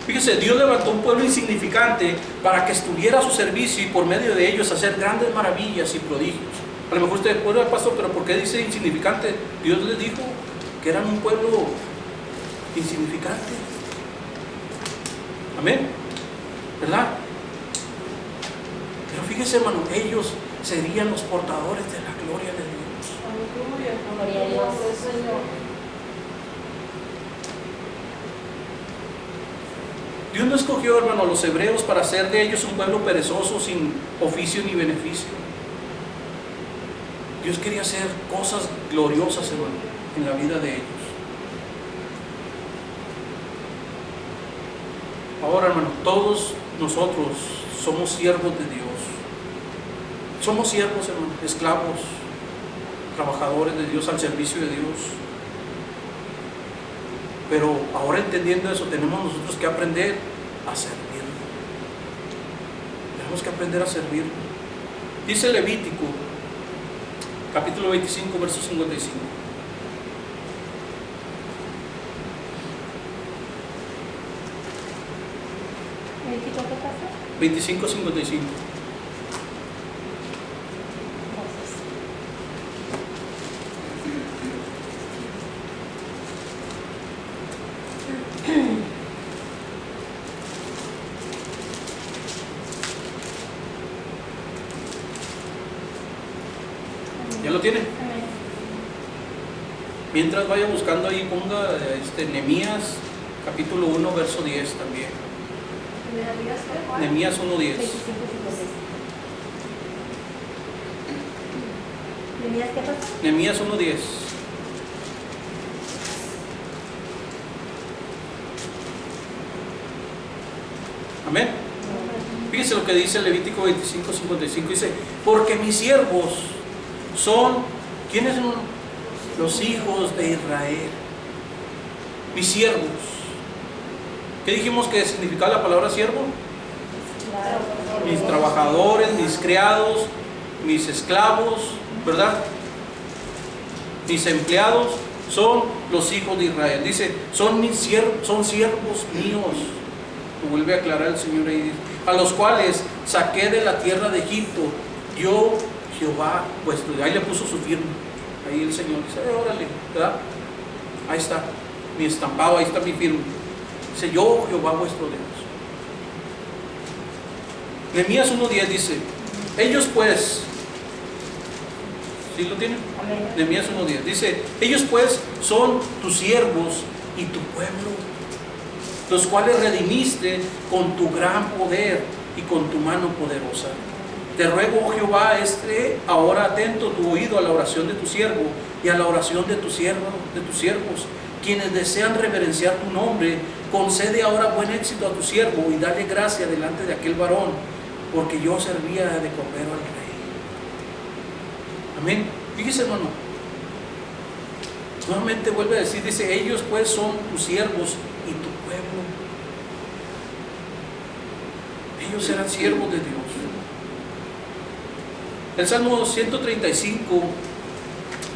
Fíjese, Dios levantó un pueblo insignificante para que estuviera a su servicio y por medio de ellos hacer grandes maravillas y prodigios. A lo mejor usted puede, pastor, pero ¿por qué dice insignificante? Dios les dijo que eran un pueblo insignificante. Amén, ¿verdad? Pero fíjese, hermano, ellos serían los portadores de la gloria de Dios. Gloria a Dios, Señor. Dios no escogió, hermano, a los hebreos para hacer de ellos un pueblo perezoso sin oficio ni beneficio. Dios quería hacer cosas gloriosas, hermano, en la vida de ellos. Ahora, hermano, todos nosotros somos siervos de Dios. Somos siervos, hermano, esclavos, trabajadores de Dios, al servicio de Dios. Pero ahora, entendiendo eso, tenemos nosotros que aprender a servir. Tenemos que aprender a servir. Dice Levítico, capítulo 25, verso 55. ¿Levítico qué pasa? 25, 55. ¿Ya lo tiene? Mientras vaya buscando ahí, ponga Nehemías capítulo 1, verso 10 también. Nehemías 1, 10. ¿Nehemías qué pasa? Nehemías 1, 10. Amén. Fíjese lo que dice Levítico 25, 55. Dice, porque mis siervos son, ¿quiénes son? Los hijos de Israel. Mis siervos. ¿Qué dijimos que significaba la palabra siervo? Mis trabajadores, mis criados, mis esclavos, ¿verdad? Mis empleados son los hijos de Israel. Dice, son siervos míos. Lo vuelve a aclarar el Señor ahí. A los cuales saqué de la tierra de Egipto, yo Jehová vuestro. Ahí le puso su firma. Ahí el Señor dice, órale, ¿verdad? Ahí está mi estampado, ahí está mi firma. Dice, yo Jehová vuestro Dios. Nehemías 1:10 dice, ellos pues, ¿sí lo tienen? Nehemías 1:10 dice, ellos pues son tus siervos y tu pueblo, los cuales redimiste con tu gran poder y con tu mano poderosa. Te ruego, oh Jehová, esté ahora atento tu oído a la oración de tu siervo y a la oración de tus siervos, quienes desean reverenciar tu nombre. Concede ahora buen éxito a tu siervo y dale gracia delante de aquel varón, porque yo servía de copero al rey. Amén. Fíjese, hermano, nuevamente vuelve a decir, dice, ellos pues son tus siervos y tu pueblo. Ellos eran siervos de Dios. El Salmo 135,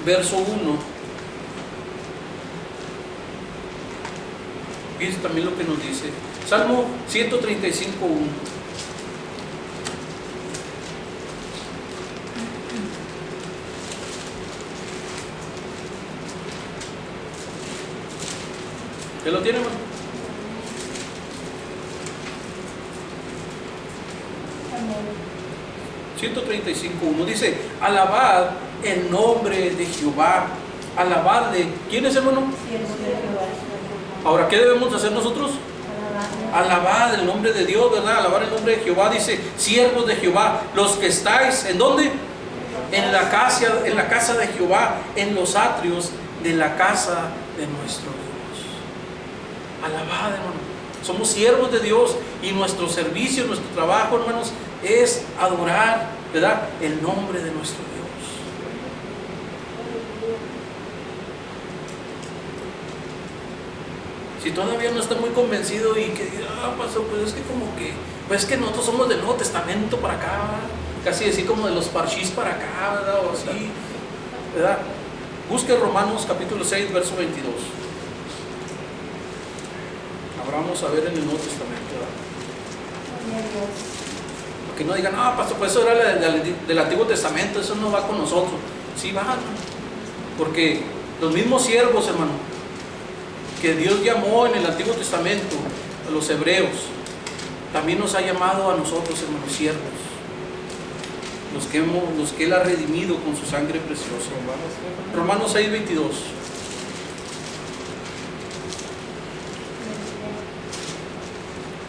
verso 1. Fíjense también lo que nos dice. Salmo 135, 1. ¿Ya lo tiene, hermano? Amén. 135:1 dice: alabad el nombre de Jehová. Alabadle. ¿Quién es, hermano? Siervo de Jehová. Ahora, ¿qué debemos hacer nosotros? Alabarle. Alabad el nombre de Dios, ¿verdad? Alabar el nombre de Jehová. Dice: siervos de Jehová, los que estáis, ¿en dónde? En la casa de Jehová, en los atrios de la casa de nuestro Dios. Alabad, hermano. Somos siervos de Dios y nuestro servicio, nuestro trabajo, hermanos, es adorar, ¿verdad?, el nombre de nuestro Dios. Si todavía no está muy convencido y que diga: pastor, pues es que como que, pues es que nosotros somos del Nuevo Testamento para acá, ¿verdad? Casi así como de los parchís para acá, ¿verdad? O así, ¿verdad? Busque Romanos capítulo 6, verso 22. Ahora vamos a ver en el Nuevo Testamento, ¿verdad? Gloria a Dios. Que no digan: pastor, pues eso era del Antiguo Testamento, eso no va con nosotros. Sí va, hermano. Porque los mismos siervos, hermano, que Dios llamó en el Antiguo Testamento a los hebreos, también nos ha llamado a nosotros, hermanos, siervos, los que Él ha redimido con su sangre preciosa. Romanos 6, 22.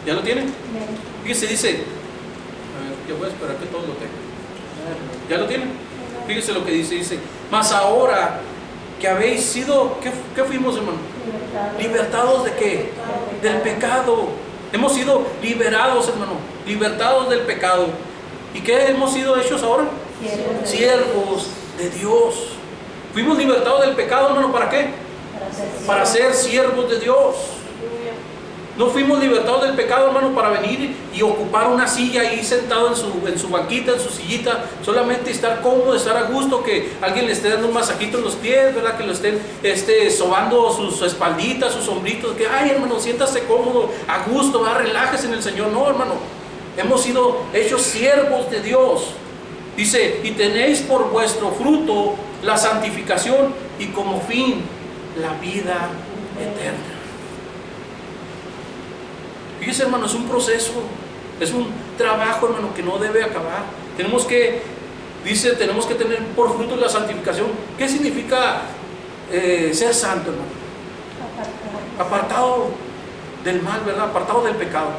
¿Ya lo tienen? Amén. Fíjese, dice, a ver, yo voy a esperar que todos lo tengan. ¿Ya lo tienen? Fíjese lo que dice: mas ahora que habéis sido, ¿qué fuimos, hermano? ¿Libertados de qué? Del pecado. Hemos sido liberados, hermano, libertados del pecado. ¿Y qué hemos sido hechos ahora? Siervos de Dios. Fuimos libertados del pecado, hermano, ¿para qué? Para ser siervos de Dios. No fuimos libertados del pecado, hermano, para venir y ocupar una silla ahí sentado en su banquita, en su sillita, solamente estar cómodo, estar a gusto, que alguien le esté dando un masajito en los pies, ¿verdad? Que lo estén sobando su espaldita, sus hombritos, que ay, hermano, siéntase cómodo, a gusto, ¿verdad? Relájese en el Señor. No, hermano, hemos sido hechos siervos de Dios. Dice: y tenéis por vuestro fruto la santificación y como fin la vida eterna. Fíjese, hermano, es un proceso, es un trabajo, hermano, que no debe acabar. Tenemos que tener por fruto la santificación. ¿Qué significa ser santo, hermano? Apartado del mal, ¿verdad? Apartado del pecado.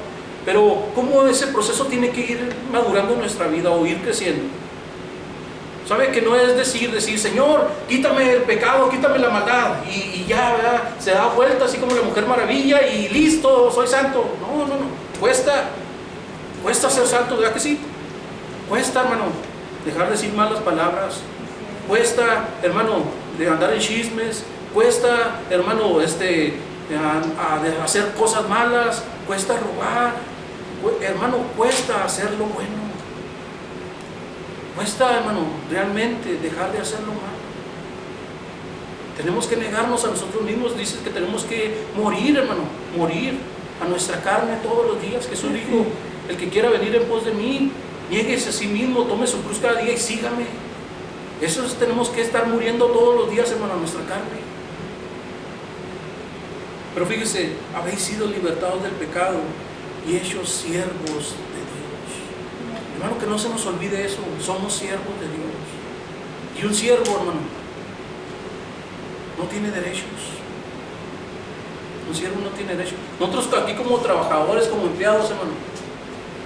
Pero ¿cómo ese proceso tiene que ir madurando en nuestra vida o ir creciendo? ¿Sabe? Que no es decir, Señor, quítame el pecado, quítame la maldad, y ya, ¿verdad? Se da vuelta así como la Mujer Maravilla y listo, soy santo. No. Cuesta ser santo, ¿verdad que sí? Cuesta, hermano, dejar de decir malas palabras. Cuesta, hermano, de andar en chismes. Cuesta, hermano, a hacer cosas malas. Cuesta robar. Hermano, cuesta hacer lo bueno. Cuesta, hermano, realmente dejar de hacer lo malo. Tenemos que negarnos a nosotros mismos. Dice que tenemos que morir, hermano, morir a nuestra carne todos los días. Jesús dijo: el que quiera venir en pos de mí, niéguese a sí mismo, tome su cruz cada día y sígame. Eso tenemos que estar muriendo todos los días, hermano, a nuestra carne. Pero fíjese: habéis sido libertados del pecado y hechos siervos de Dios. Hermano, que no se nos olvide eso. Somos siervos de Dios. Y un siervo, hermano, no tiene derechos. Un siervo no tiene derechos. Nosotros aquí como trabajadores, como empleados, hermano,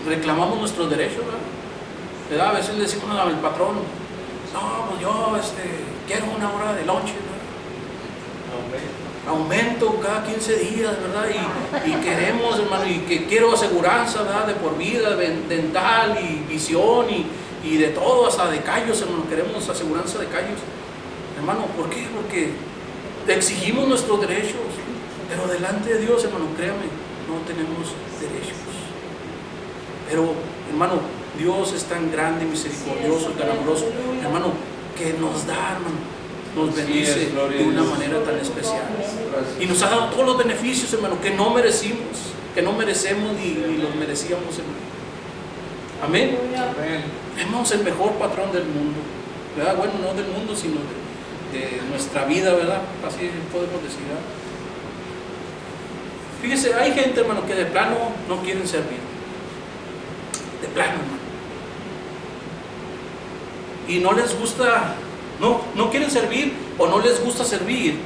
reclamamos nuestros derechos, ¿verdad? A veces le decimos al patrón: no, pues yo quiero una hora de lonche, aumento cada 15 días, ¿verdad? Y queremos, hermano, y que quiero aseguranza, ¿verdad? De por vida, dental y visión y de todo, hasta de callos, hermano. Queremos aseguranza de callos. Hermano, ¿por qué? Porque exigimos nuestros derechos, pero delante de Dios, hermano, créame, no tenemos derechos. Pero, hermano, Dios es tan grande, misericordioso, tan amoroso, hermano, que nos da, hermano, nos bendice de una manera tan especial. Y nos ha dado todos los beneficios, hermano, que no merecimos, que no merecemos ni los merecíamos, hermano. Amén. Vemos el mejor patrón del mundo, ¿verdad? Bueno, no del mundo, sino de nuestra vida, ¿verdad? Así podemos decir, ¿verdad? Fíjese, hay gente, hermano, que de plano no quieren servir. De plano, hermano. Y no les gusta, no quieren servir o no les gusta servir.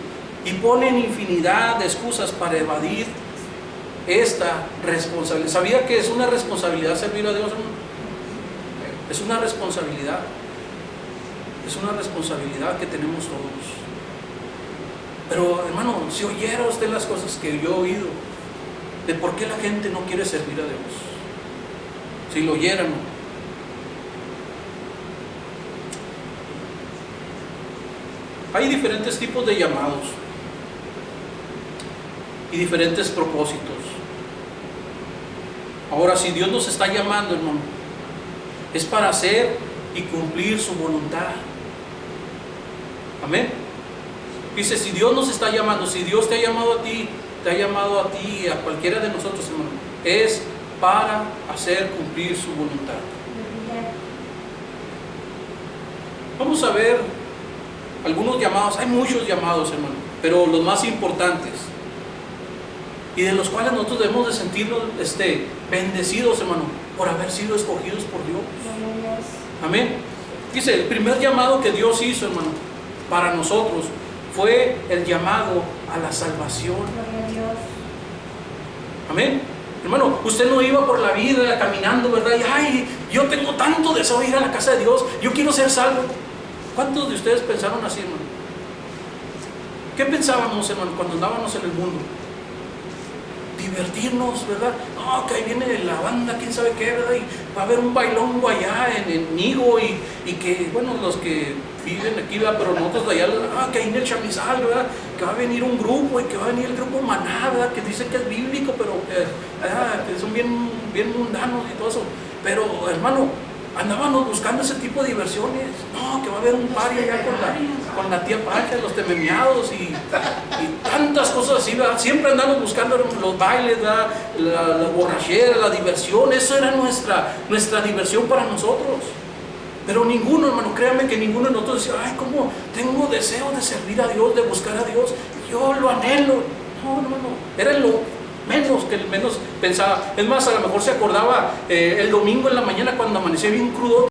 Y ponen infinidad de excusas para evadir esta responsabilidad. ¿Sabía que es una responsabilidad servir a Dios, hermano? Es una responsabilidad. Es una responsabilidad que tenemos todos. Pero, hermano, si oyera usted las cosas que yo he oído de por qué la gente no quiere servir a Dios, si lo oyeran, hay diferentes tipos de llamados y diferentes propósitos. Ahora, si Dios nos está llamando, hermano, es para hacer y cumplir su voluntad. Amén. Dice, si Dios nos está llamando, si Dios te ha llamado a ti, te ha llamado a ti, a cualquiera de nosotros, hermano, es para hacer cumplir su voluntad. Vamos a ver algunos llamados. Hay muchos llamados, hermano, pero los más importantes y de los cuales nosotros debemos de sentirnos bendecidos, hermano, por haber sido escogidos por Dios. Amén. Dice, el primer llamado que Dios hizo, hermano, para nosotros fue el llamado a la salvación. Amén. Hermano, usted no iba por la vida caminando, ¿verdad? Y ay, yo tengo tanto deseo de ir a la casa de Dios, yo quiero ser salvo. ¿Cuántos de ustedes pensaron así, hermano? ¿Qué pensábamos, hermano, cuando andábamos en el mundo? Divertirnos, ¿verdad? No, que ahí viene la banda, quién sabe qué, ¿verdad? Y va a haber un bailongo allá en Nigo y que, bueno, los que viven aquí, ¿verdad? Pero nosotros de allá, que ahí en el Chamizal, ¿verdad? Que va a venir un grupo y que va a venir el grupo Maná, ¿verdad? Que dice que es bíblico, pero que son bien mundanos y todo eso. Pero, hermano, andábamos buscando ese tipo de diversiones. No, que va a haber un party allá con la tía Pacha, los tememeados y tantas cosas así, ¿verdad? Siempre andamos buscando los bailes, ¿verdad? La borrachera, la diversión. Eso era nuestra diversión para nosotros. Pero ninguno, hermano, créanme que ninguno de nosotros decía, ay, cómo tengo deseo de servir a Dios, de buscar a Dios. Yo lo anhelo. No. Era lo menos que el menos pensaba. Es más, a lo mejor se acordaba el domingo en la mañana cuando amanecía bien crudo.